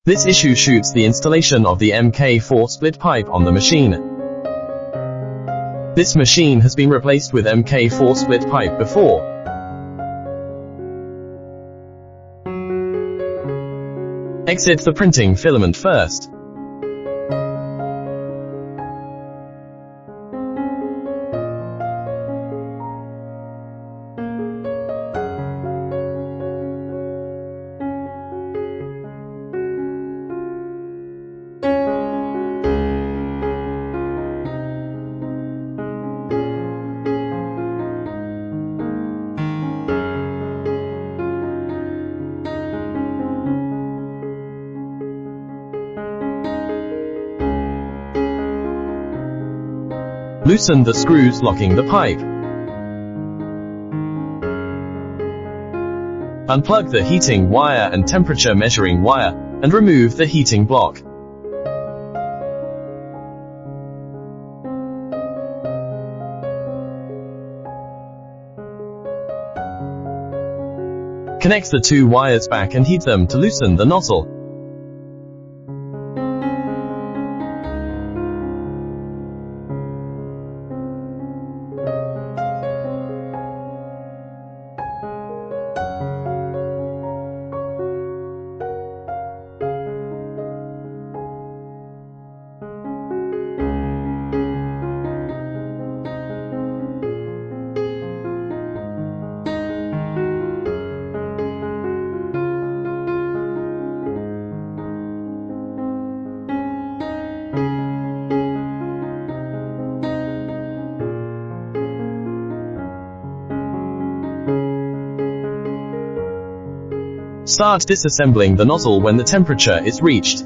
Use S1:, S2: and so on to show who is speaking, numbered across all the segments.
S1: This issue shoots the installation of the MK4 split pipe on the machine. This machine has been replaced with MK4 split pipe before. Exit the printing filament first. Loosen the screws locking the pipe. Unplug the heating wire and temperature measuring wire, and remove the heating block. Connect the two wires back and heat them to loosen the nozzle. Start disassembling the nozzle when the temperature is reached.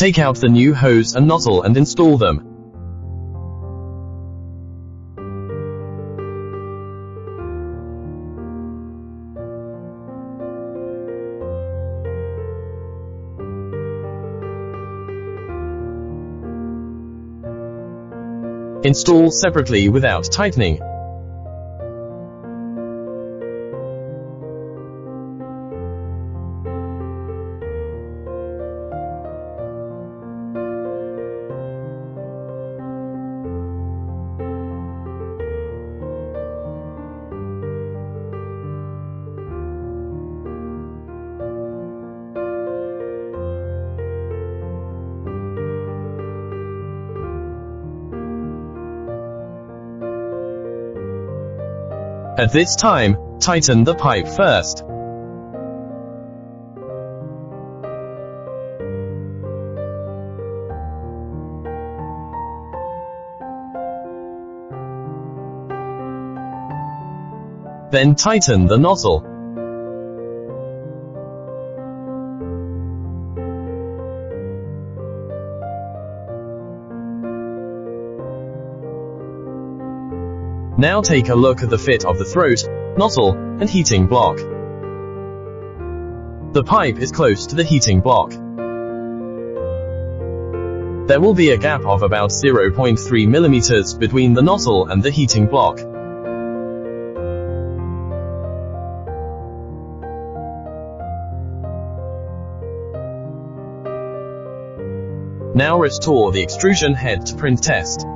S1: Take out the new hose and nozzle and install them. Install separately without tightening. At this time, tighten the pipe first. Then tighten the nozzle. Now take a look at the fit of the throat, nozzle, and heating block. The pipe is close to the heating block. There will be a gap of about 0.3 mm between the nozzle and the heating block. Now restore the extrusion head to print test.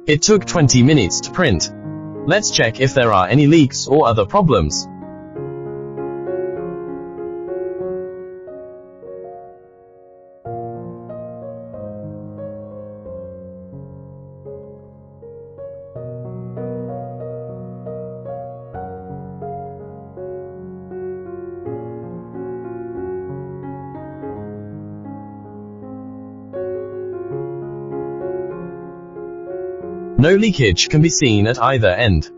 S1: It took 20 minutes to print. Let's check if there are any leaks or other problems. No leakage can be seen at either end.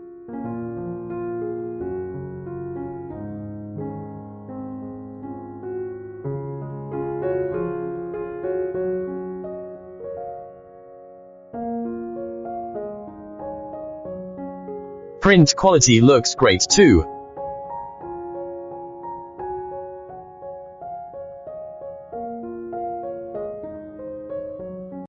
S1: Print quality looks great too.